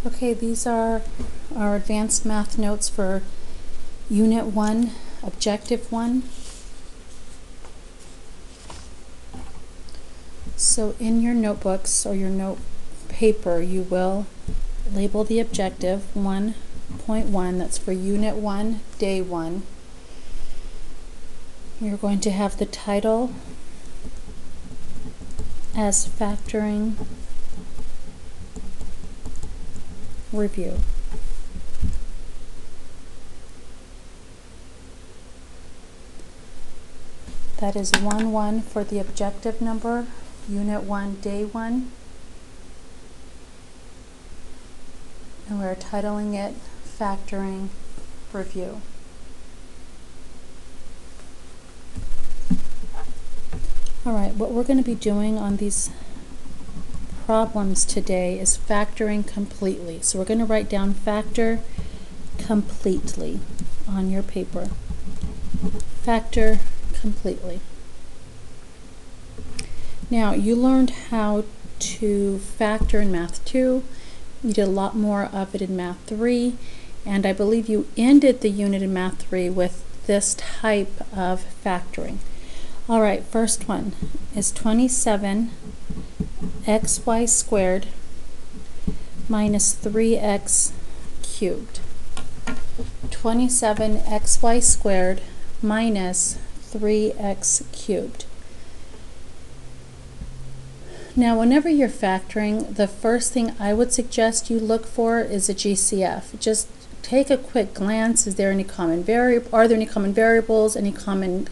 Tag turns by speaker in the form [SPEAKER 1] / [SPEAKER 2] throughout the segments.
[SPEAKER 1] Okay, these are our advanced math notes for Unit 1, Objective 1. So in your notebooks or your note paper, you will label the objective 1.1, that's for Unit 1, Day 1. You're going to have the title as Factoring Review. That is 1-1 for the objective number, Unit 1, Day 1. And we're titling it Factoring Review. Alright, what we're going to be doing on these problems today is factoring completely. So we're going to write down factor completely on your paper. Factor completely. Now, you learned how to factor in Math 2. You did a lot more of it in Math 3. And I believe you ended the unit in Math 3 with this type of factoring. Alright, first one is 27xy squared minus 3x cubed. 27xy squared minus 3x cubed. Now, whenever you're factoring, the first thing I would suggest you look for is a GCF. Just take a quick glance. Is there any common variable? Are there any common variables? Any common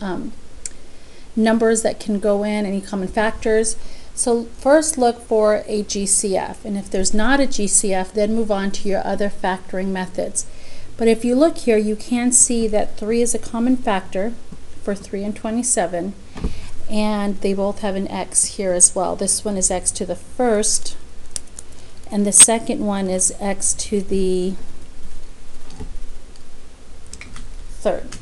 [SPEAKER 1] numbers that can go in? Any common factors? So first look for a GCF, and if there's not a GCF, then move on to your other factoring methods. But if you look here, you can see that 3 is a common factor for 3 and 27, and they both have an x here as well. This one is x to the first, and the second one is x to the third.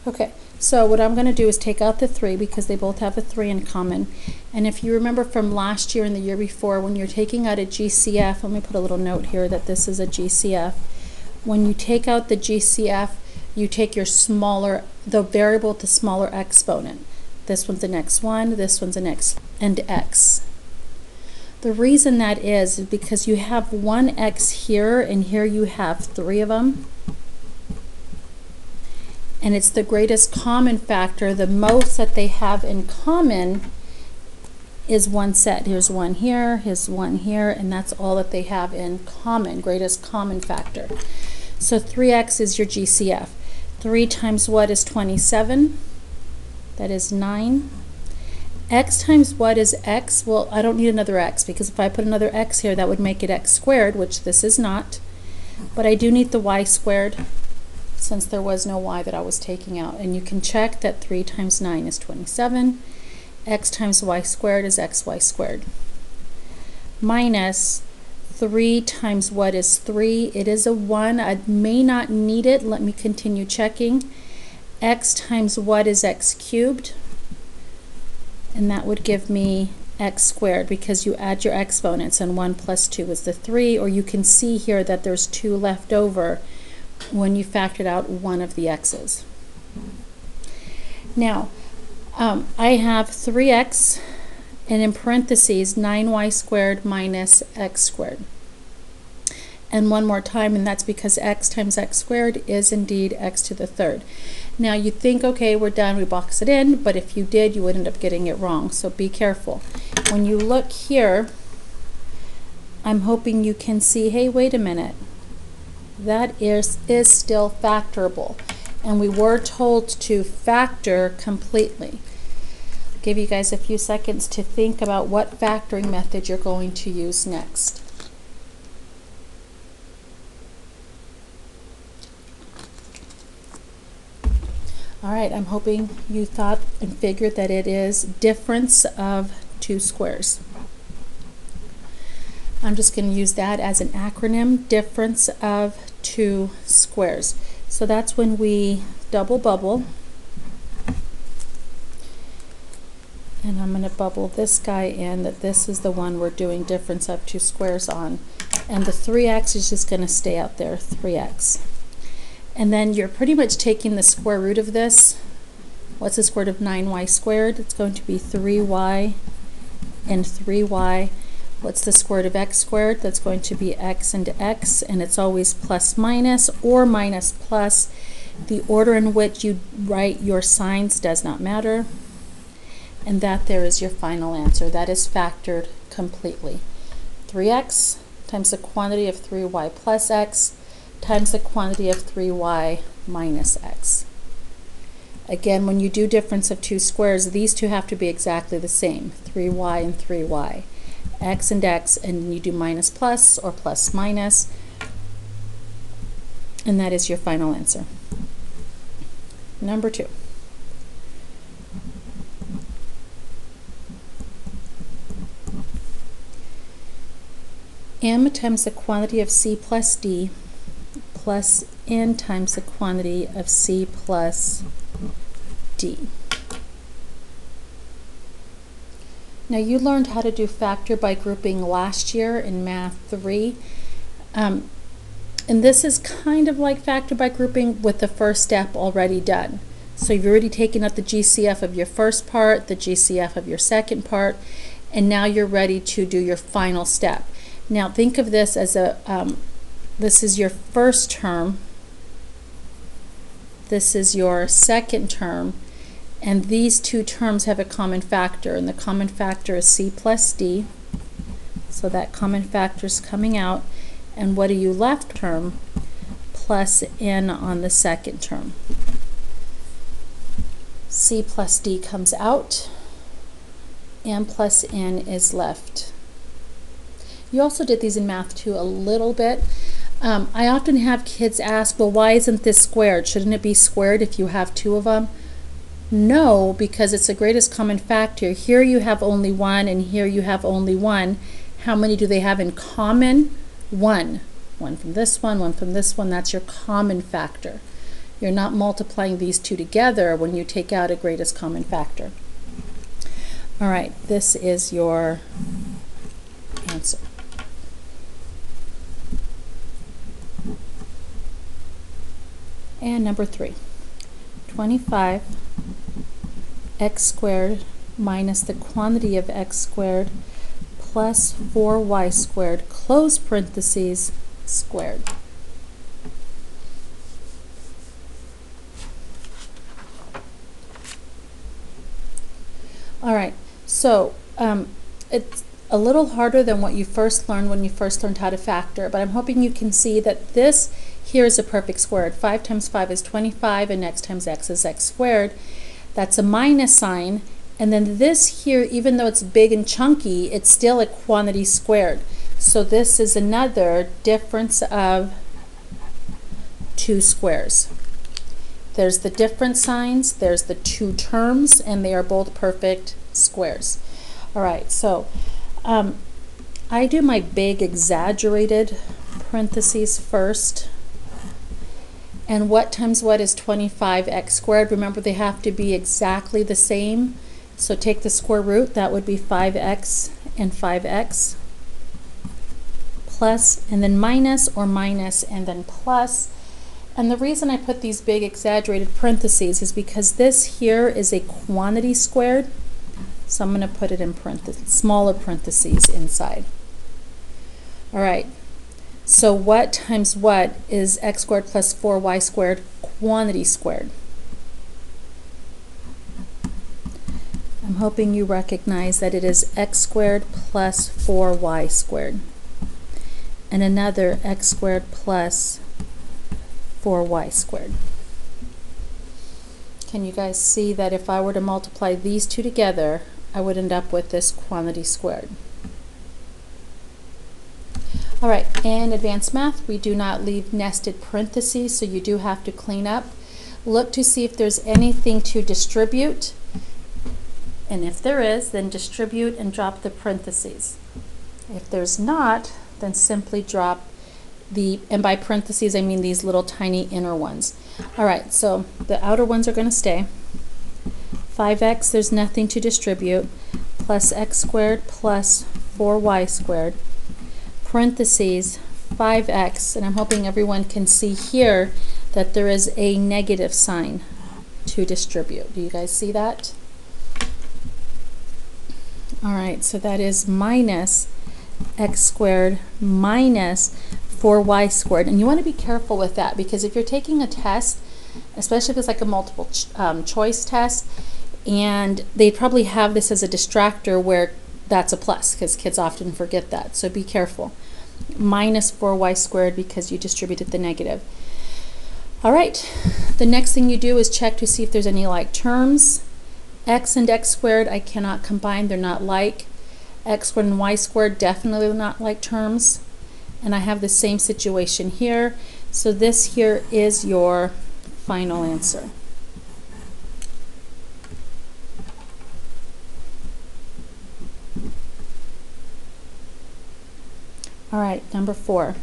[SPEAKER 1] Okay, so what I'm going to do is take out the 3 because they both have a 3 in common. And if you remember from last year and the year before, when you're taking out a GCF, let me put a little note here that this is a GCF. When you take out the GCF, you take your smaller, the variable to smaller exponent. This one's an x1, this one's an x, and x. The reason that is because you have one x here, and here you have 3 of them. And it's the greatest common factor. The most that they have in common is one set. Here's one here, here's one here, and that's all that they have in common, greatest common factor. So 3x is your GCF. 3 times what is 27? That is 9. X times what is x? Well, I don't need another x, because if I put another x here, that would make it x squared, which this is not. But I do need the y squared, since there was no y that I was taking out. And you can check that 3 times 9 is 27. X times y squared is xy squared. Minus 3 times what is 3? It is a 1. I may not need it. Let me continue checking. X times what is x cubed? And that would give me x squared, because you add your exponents, and 1 plus 2 is the 3. Or you can see here that there's 2 left over when you factored out one of the x's. Now, I have 3x, and in parentheses 9y squared minus x squared. And one more time, and that's because x times x squared is indeed x to the third. Now you think, okay, we're done, we box it in, but if you did, you would end up getting it wrong, so be careful. When you look here, I'm hoping you can see, hey, wait a minute, that is still factorable, and we were told to factor completely. I'll give you guys a few seconds to think about what factoring method you're going to use next. Alright, I'm hoping you thought and figured that it is difference of 2 squares. I'm just going to use that as an acronym, difference of 2 squares. So that's when we double bubble And I'm going to bubble this guy in, that this is the one we're doing difference of two squares on. And the 3x is just going to stay out there, 3x. And then you're pretty much taking the square root of this. What's the square root of 9y squared? It's going to be 3y and 3y. What's the square root of x squared? That's going to be x into x, and it's always plus minus or minus plus. The order in which you write your signs does not matter. And that there is your final answer. That is factored completely. 3x times the quantity of 3y plus x times the quantity of 3y minus x. Again, when you do difference of two squares, these two have to be exactly the same, 3y and 3y. X and x, and you do minus plus or plus minus, and that is your final answer. Number 2. M times the quantity of C plus D plus N times the quantity of C plus D. Now you learned how to do factor by grouping last year in Math 3. And this is kind of like factor by grouping with the first step already done. So you've already taken up the GCF of your first part, the GCF of your second part, and now you're ready to do your final step. Now think of this as this is your first term, this is your second term, and these two terms have a common factor, and the common factor is C plus D. So that common factor is coming out, and what are you left term? Plus N on the second term. C plus D comes out, and plus N is left. You also did these in Math 2 a little bit. I often have kids ask, well, why isn't this squared? Shouldn't it be squared if you have two of them? No, because it's the greatest common factor. Here you have only one, and here you have only one. How many do they have in common? One. One from this one from this one. That's your common factor. You're not multiplying these two together when you take out a greatest common factor. All right, this is your answer. And number 3, 25 x squared minus the quantity of x squared plus 4y squared, close parentheses, squared. All right, so it's a little harder than what you first learned when you first learned how to factor, but I'm hoping you can see that this here is a perfect squared. 5 times 5 is 25, and x times x is x squared. That's a minus sign, and then this here, even though it's big and chunky, it's still a quantity squared. So this is another difference of two squares. There's the different signs, there's the two terms, and they are both perfect squares. All right, so I do my big exaggerated parentheses first. And what times what is 25x squared? Remember, they have to be exactly the same. So take the square root, that would be 5x and 5x. Plus, and then minus, or minus, and then plus. And the reason I put these big exaggerated parentheses is because this here is a quantity squared. So I'm going to put it in smaller parentheses inside. All right. So what times what is x squared plus 4y squared, quantity squared? I'm hoping you recognize that it is x squared plus 4y squared. And another x squared plus 4y squared. Can you guys see that if I were to multiply these two together, I would end up with this quantity squared? All right, in advanced math, we do not leave nested parentheses, so you do have to clean up. Look to see if there's anything to distribute, and if there is, then distribute and drop the parentheses. If there's not, then simply drop the, and by parentheses I mean these little tiny inner ones. All right, so the outer ones are going to stay. 5x, there's nothing to distribute, plus x squared plus 4y squared, parentheses, 5x, and I'm hoping everyone can see here that there is a negative sign to distribute. Do you guys see that? All right, so that is minus x squared minus 4y squared. And you want to be careful with that, because if you're taking a test, especially if it's like a multiple choice test, and they probably have this as a distractor where that's a plus, because kids often forget that. So be careful. Minus 4y squared because you distributed the negative. All right, the next thing you do is check to see if there's any like terms. X and x squared I cannot combine, they're not like. X squared and y squared definitely not like terms. And I have the same situation here. So this here is your final answer. All right, number 4.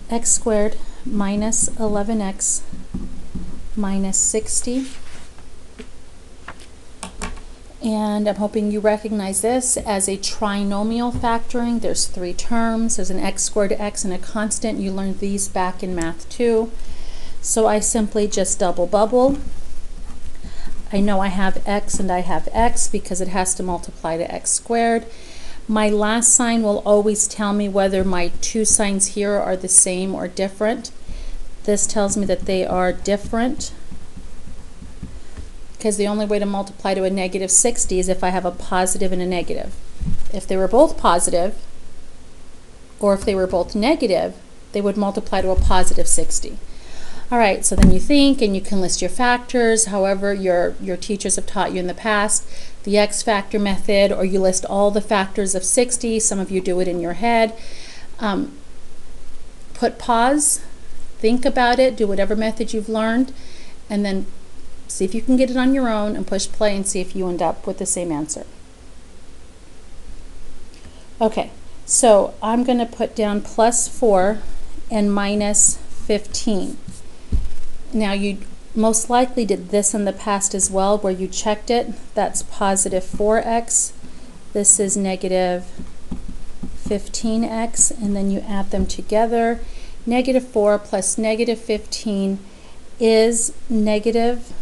[SPEAKER 1] X squared minus 11x minus 60. And I'm hoping you recognize this as a trinomial factoring. There's 3 terms. There's an x squared x and a constant. You learned these back in math too. So I simply just double bubble. I know I have x and I have x because it has to multiply to x squared. My last sign will always tell me whether my 2 signs here are the same or different. This tells me that they are different, because the only way to multiply to a negative 60 is if I have a positive and a negative. If they were both positive, or if they were both negative, they would multiply to a positive 60. All right, so then you think, and you can list your factors, however your teachers have taught you in the past, the X factor method, or you list all the factors of 60. Some of you do it in your head. Put pause, think about it, do whatever method you've learned, and then see if you can get it on your own and push play and see if you end up with the same answer. Okay, so I'm going to put down plus 4 and minus 15. Now you most likely did this in the past as well, where you checked it. That's positive 4x. This is negative 15x, and then you add them together. Negative 4 plus negative 15 is negative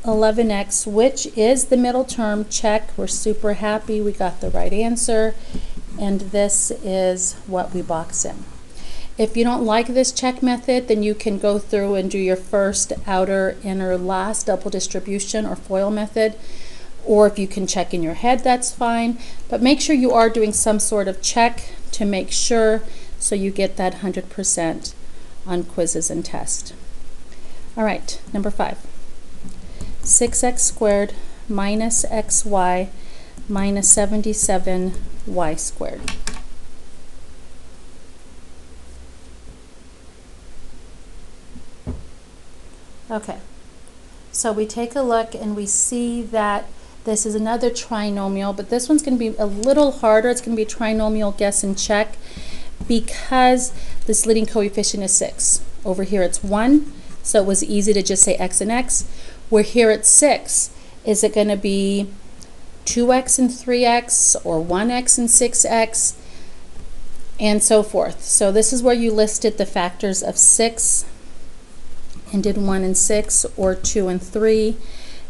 [SPEAKER 1] 11x, which is the middle term. Check. We're super happy we got the right answer, and this is what we box in. If you don't like this check method, then you can go through and do your first, outer, inner, last double distribution or FOIL method, or if you can check in your head, that's fine, but make sure you are doing some sort of check to make sure, so you get that 100% on quizzes and tests. All right, number 5. 6x squared minus xy minus 77y squared. Okay, so we take a look and we see that this is another trinomial, but this one's going to be a little harder. It's going to be a trinomial guess and check because this leading coefficient is 6. Over here it's 1, so it was easy to just say x and x. Where here it's 6, is it going to be 2x and 3x or 1x and 6x and so forth? So this is where you listed the factors of 6 and did 1 and 6 or 2 and 3,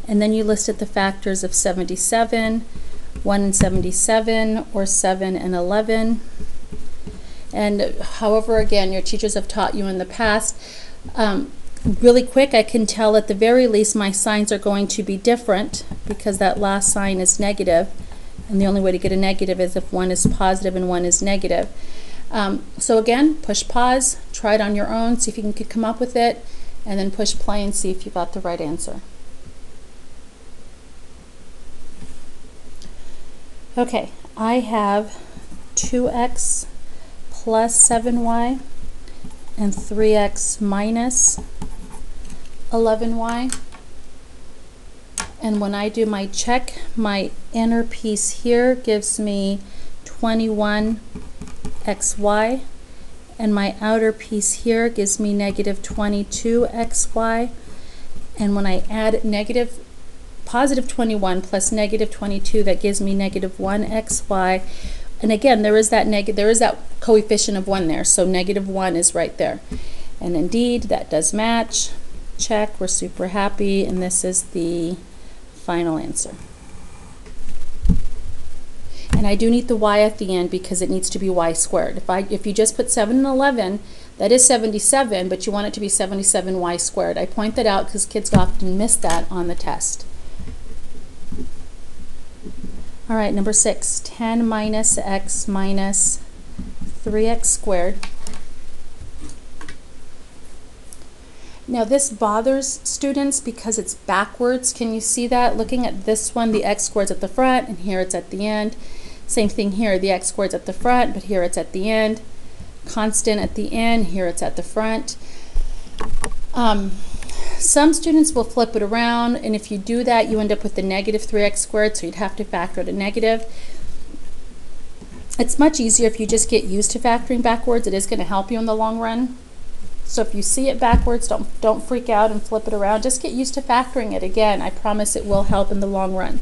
[SPEAKER 1] and then you listed the factors of 77, 1 and 77 or 7 and 11. And however, again, your teachers have taught you in the past, really quick, I can tell at the very least my signs are going to be different because that last sign is negative, and the only way to get a negative is if one is positive and one is negative. So again, push pause, try it on your own, see if you can come up with it, and then push play and see if you got the right answer. Okay, I have 2x plus 7y and 3x minus 11y. And when I do my check, my inner piece here gives me 21xy, and my outer piece here gives me negative 22xy. And when I add negative positive 21 plus negative 22, that gives me negative 1xy. And again, there is that coefficient of 1 there, so negative 1 is right there. And indeed, that does match. Check, we're super happy, and this is the final answer. And I do need the y at the end because it needs to be y squared. If you just put 7 and 11, that is 77, but you want it to be 77y squared. I point that out because kids often miss that on the test. All right, number 6, 10 minus x minus 3x squared. Now this bothers students because it's backwards. Can you see that? Looking at this one, the x squared's at the front, and here it's at the end. Same thing here, the x squared's at the front, but here it's at the end. Constant at the end, here it's at the front. Some students will flip it around, and if you do that, you end up with the negative 3x squared, so you'd have to factor out a negative. It's much easier if you just get used to factoring backwards. It is going to help you in the long run. So if you see it backwards, don't freak out and flip it around. Just get used to factoring it. Again, I promise it will help in the long run.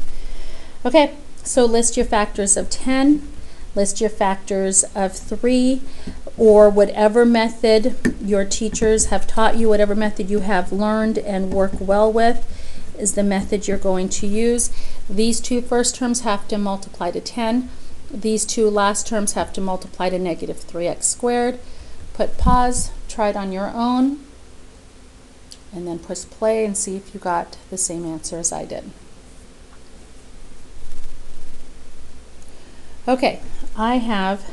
[SPEAKER 1] Okay, so list your factors of 10, list your factors of 3, or whatever method your teachers have taught you, whatever method you have learned and work well with is the method you're going to use. These two first terms have to multiply to 10. These two last terms have to multiply to negative 3x squared. Put pause, try it on your own, and then push play and see if you got the same answer as I did. Okay, I have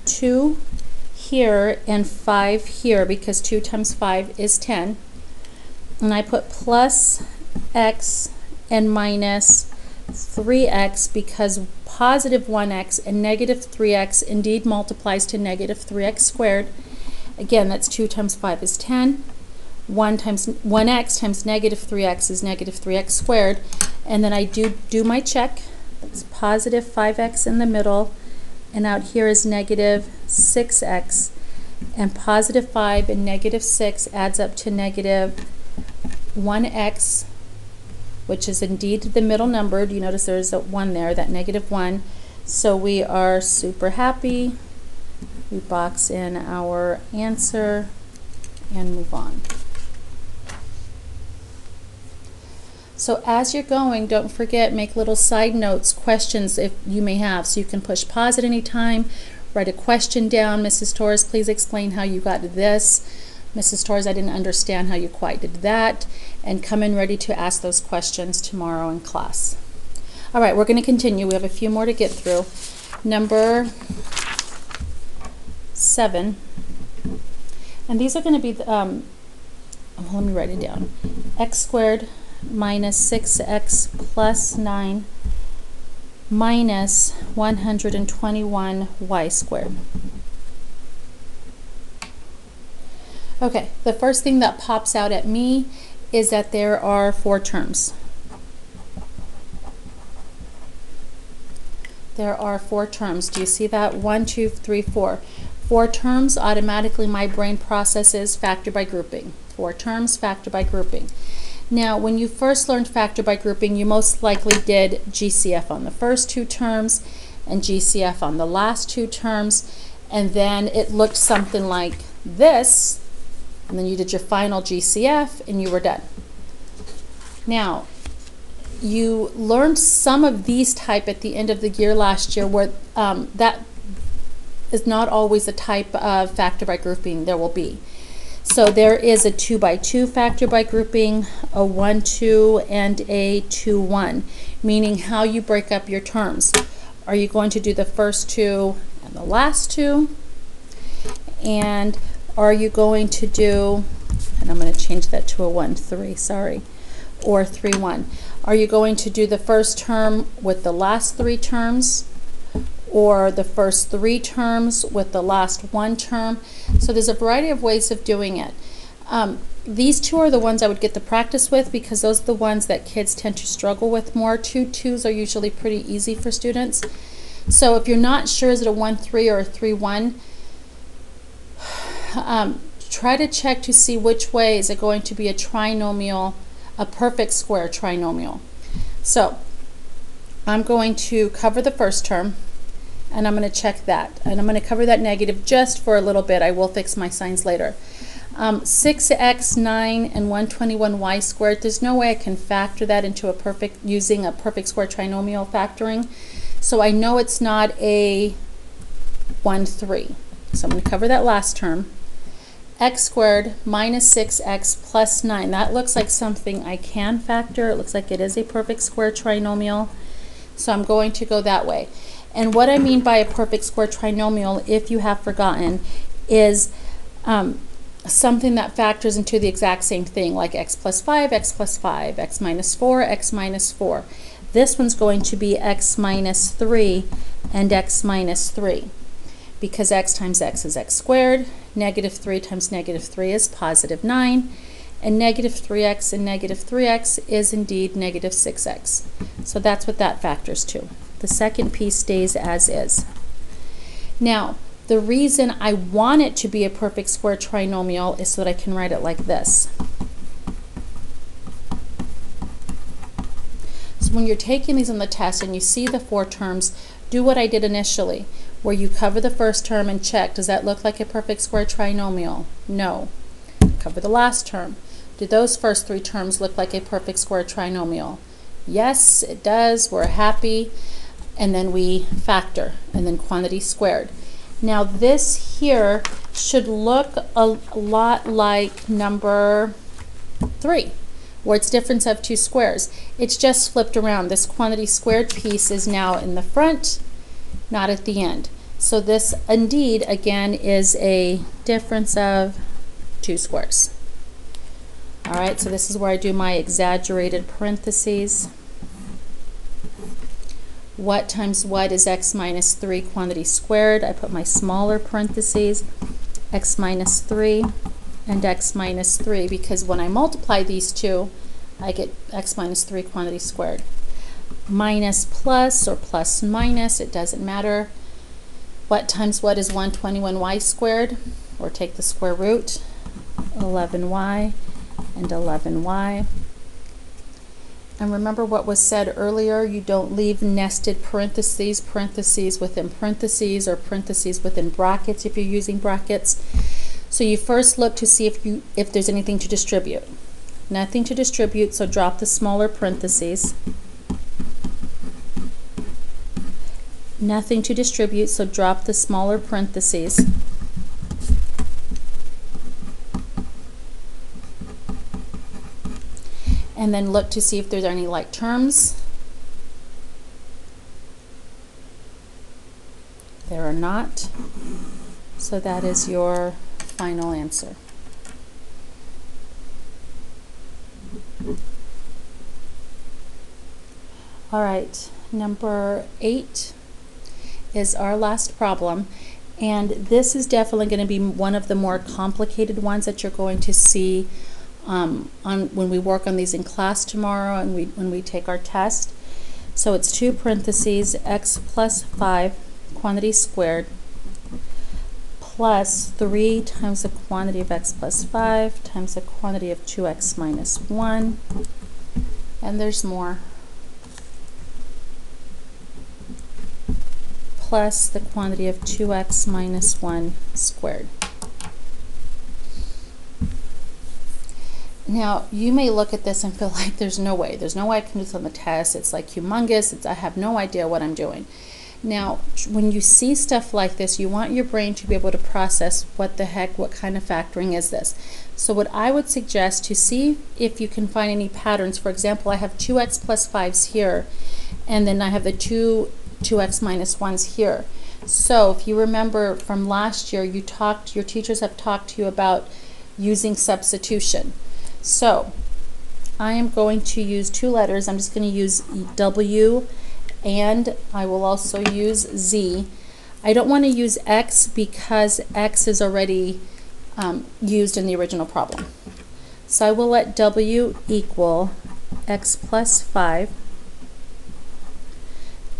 [SPEAKER 1] 2 here and 5 here because 2 times 5 is 10. And I put plus x and minus 3x because positive 1x and negative 3x indeed multiplies to negative 3x squared. Again, that's 2 times 5 is 10. 1x times negative 3x is negative 3x squared. And then I do my check. It's positive 5x in the middle. And out here is negative 6x. And positive 5 and negative 6 adds up to negative 1x, which is indeed the middle number. Do you notice there's a 1 there, that negative 1? So we are super happy. We box in our answer and move on. So as you're going, don't forget, make little side notes, questions if you may have. So you can push pause at any time, write a question down. Mrs. Torres, please explain how you got to this. Mrs. Torres, I didn't understand how you quite did that. And come in ready to ask those questions tomorrow in class. All right, we're going to continue. We have a few more to get through. Number 7. And these are going to be, let me write it down. X squared minus 6x plus 9 minus 121y squared. Okay, the first thing that pops out at me is that there are 4 terms. There are 4 terms. Do you see that? 1, 2, 3, 4. 4 terms, automatically my brain processes factor by grouping. 4 terms, factor by grouping. Now, when you first learned factor by grouping, you most likely did GCF on the first 2 terms and GCF on the last 2 terms, and then it looked something like this, and then you did your final GCF and you were done. Now, you learned some of these type at the end of the year last year where that is not always the type of factor by grouping there will be. So there is a 2 by 2 factor by grouping, a 1, 2, and a 2, 1, meaning how you break up your terms. Are you going to do the first 2 and the last 2? And are you going to do, and I'm going to change that to a 1, 3, sorry, or 3, 1. Are you going to do the first term with the last 3 terms? Or the first 3 terms with the last 1 term? So there's a variety of ways of doing it. These 2 are the ones I would get the practice with because those are the ones that kids tend to struggle with more. 2 2s are usually pretty easy for students. So if you're not sure, is it a 1, 3 or a 3, 1? Try to check to see which way is it going to be a trinomial, a perfect square trinomial. So I'm going to cover the first term, and I'm going to check that. And I'm going to cover that negative just for a little bit. I will fix my signs later. 6x, 9, and 121y squared, there's no way I can factor that into a perfect, using a perfect square trinomial factoring. So I know it's not a 1, 3. So I'm going to cover that last term. X squared minus 6x plus 9. That looks like something I can factor. It looks like it is a perfect square trinomial. So I'm going to go that way. And what I mean by a perfect square trinomial, if you have forgotten, is something that factors into the exact same thing, like x plus 5, x plus 5, x minus 4, x minus 4. This one's going to be x minus 3 and x minus 3, because x times x is x squared, negative 3 times negative 3 is positive 9, and negative 3x and negative 3x is indeed negative 6x. So that's what that factors to. The second piece stays as is. Now, the reason I want it to be a perfect square trinomial is so that I can write it like this. So when you're taking these on the test and you see the 4 terms, do what I did initially, where you cover the first term and check, does that look like a perfect square trinomial? No. Cover the last term. Do those first 3 terms look like a perfect square trinomial? Yes, it does. We're happy. And then we factor, and then quantity squared. Now this here should look a lot like number 3, where it's difference of 2 squares. It's just flipped around. This quantity squared piece is now in the front, not at the end. So this indeed, again, is a difference of 2 squares. All right, so this is where I do my exaggerated parentheses. What times what is x minus 3 quantity squared? I put my smaller parentheses, x minus 3 and x minus 3, because when I multiply these two, I get x minus 3 quantity squared. Minus plus or plus minus, it doesn't matter. What times what is 121y squared? Or take the square root, 11y and 11y. And remember what was said earlier, you don't leave nested parentheses, parentheses within parentheses, or parentheses within brackets if you're using brackets. So you first look to see if there's anything to distribute. Nothing to distribute, so drop the smaller parentheses. Nothing to distribute, so drop the smaller parentheses. And then look to see if there's any like terms. There are not. So that is your final answer. All right, number 8 is our last problem. And this is definitely going to be one of the more complicated ones that you're going to see when we work on these in class tomorrow and when we take our test. So it's 2 parentheses, x plus 5 quantity squared plus 3 times the quantity of x plus 5 times the quantity of 2x minus 1. And there's more. Plus the quantity of 2x minus 1 squared. Now, you may look at this and feel like there's no way I can do this on the test. It's like humongous. I have no idea what I'm doing. Now, when you see stuff like this, you want your brain to be able to process what the heck, what kind of factoring is this? So what I would suggest to see if you can find any patterns, for example, I have 2x plus 5s here, and then I have the 2x minus 1s here. So if you remember from last year, your teachers have talked to you about using substitution. So I am going to use 2 letters. I'm just going to use W, and I will also use Z. I don't want to use X because X is already used in the original problem. So I will let W equal x plus 5,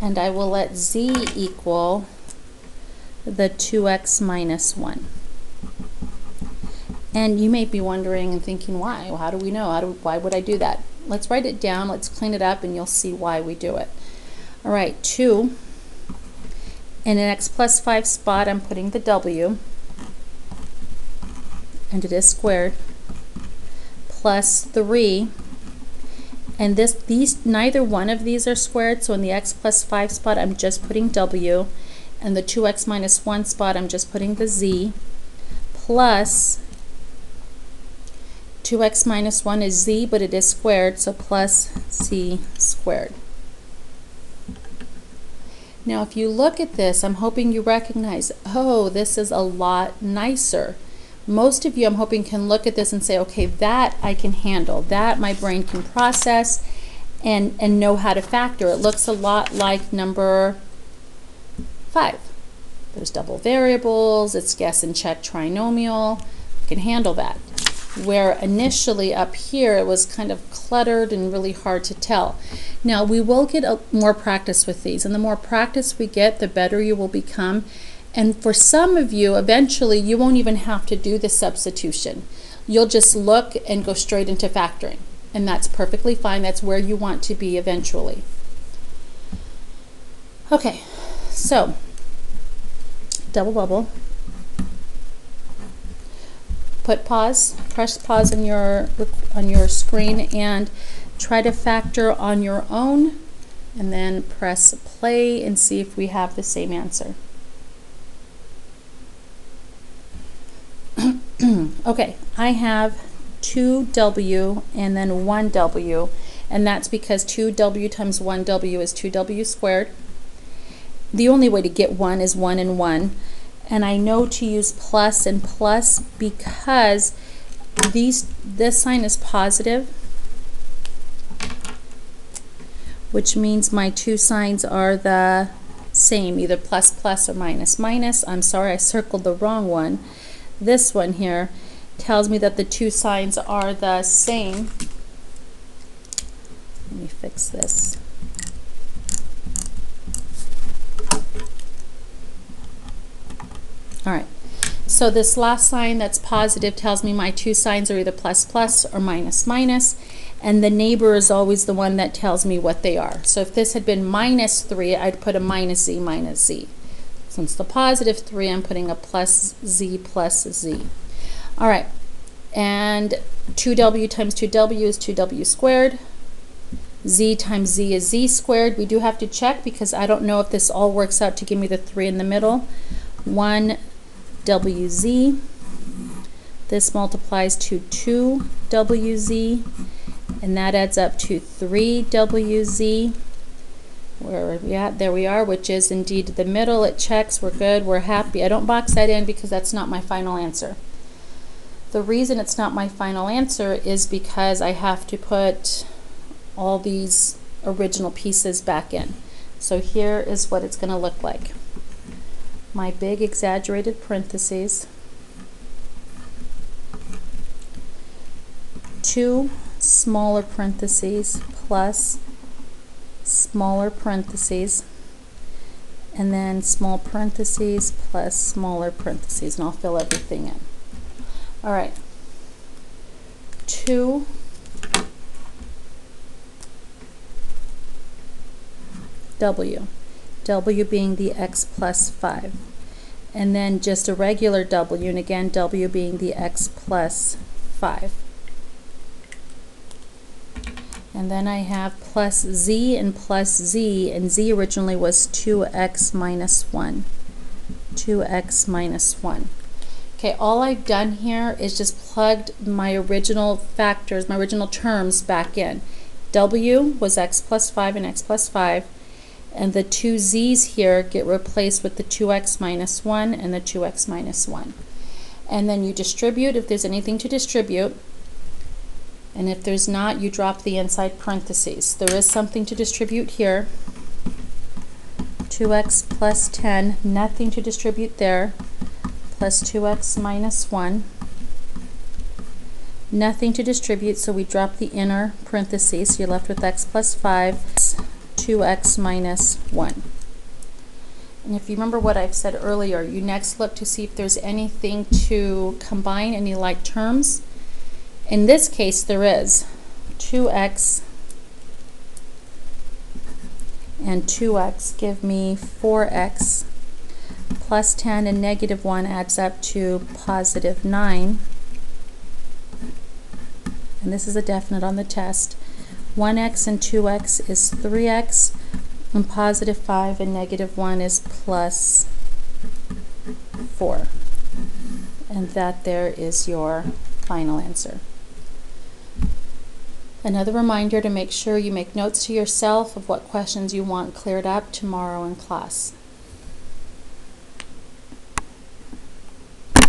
[SPEAKER 1] and I will let Z equal the 2x minus 1. And you may be wondering and thinking, why? Well, how do we know? Why would I do that? let's write it down, let's clean it up, and you'll see why we do it. All right, 2, in an x plus 5 spot, I'm putting the w, and it is squared, plus 3, and neither one of these are squared, so in the x plus 5 spot, I'm just putting w, and the 2x minus 1 spot, I'm just putting the z, plus 2x minus 1 is z, but it is squared, so plus c squared. Now if you look at this, I'm hoping you recognize, oh, this is a lot nicer. Most of you, I'm hoping, can look at this and say, okay, that I can handle, that my brain can process and know how to factor. It looks a lot like number 5. There's double variables, it's guess and check trinomial, I can handle that. Where initially up here it was kind of cluttered and really hard to tell. Now we will get more practice with these, and the more practice we get, the better you will become. And for some of you, eventually you won't even have to do the substitution. You'll just look and go straight into factoring, and that's perfectly fine. That's where you want to be eventually. Okay, so double bubble. Put pause, press pause on your screen and try to factor on your own, and then press play and see if we have the same answer. Okay, I have 2w and then 1w, and that's because 2w times 1w is 2w squared. The only way to get 1 is 1 and 1. And I know to use plus and plus because this sign is positive, which means my two signs are the same, either plus plus or minus minus. I'm sorry, I circled the wrong one. This one here tells me that the two signs are the same. Let me fix this. All right, so this last sign that's positive tells me my two signs are either plus plus or minus minus, and the neighbor is always the one that tells me what they are. So if this had been minus 3, I'd put a minus z minus z. Since the positive 3, I'm putting a plus z plus z. All right, and 2w times 2w is 2w squared. Z times z is z squared. We do have to check because I don't know if this all works out to give me the 3 in the middle. 1wz. This multiplies to 2wz, and that adds up to 3wz. Where are we at? There we are, which is indeed the middle. It checks. We're good. We're happy. I don't box that in because that's not my final answer. The reason it's not my final answer is because I have to put all these original pieces back in. So here is what it's going to look like. My big exaggerated parentheses, 2 smaller parentheses plus smaller parentheses, and then small parentheses plus smaller parentheses, and I'll fill everything in. All right, 2 w. W being the x plus 5, and then just a regular w, and again w being the x plus 5. And then I have plus z and plus z, and z originally was 2x minus 1. 2x minus 1. Okay, all I've done here is just plugged my original factors, my original terms back in. W was x plus 5 and x plus 5. And the two z's here get replaced with the 2x minus 1 and the 2x minus 1. And then you distribute if there's anything to distribute. And if there's not, you drop the inside parentheses. There is something to distribute here. 2x plus 10, nothing to distribute there. Plus 2x minus 1. Nothing to distribute, so we drop the inner parentheses. So you're left with x plus 5. 2x minus 1. And if you remember what I've said earlier, you next look to see if there's anything to combine, any like terms. In this case, there is. 2x and 2x give me 4x, plus 10 and negative 1 adds up to positive 9. And this is a definite on the test. 1x and 2x is 3x, and positive 5 and negative 1 is plus 4. And that there is your final answer. Another reminder to make sure you make notes to yourself of what questions you want cleared up tomorrow in class.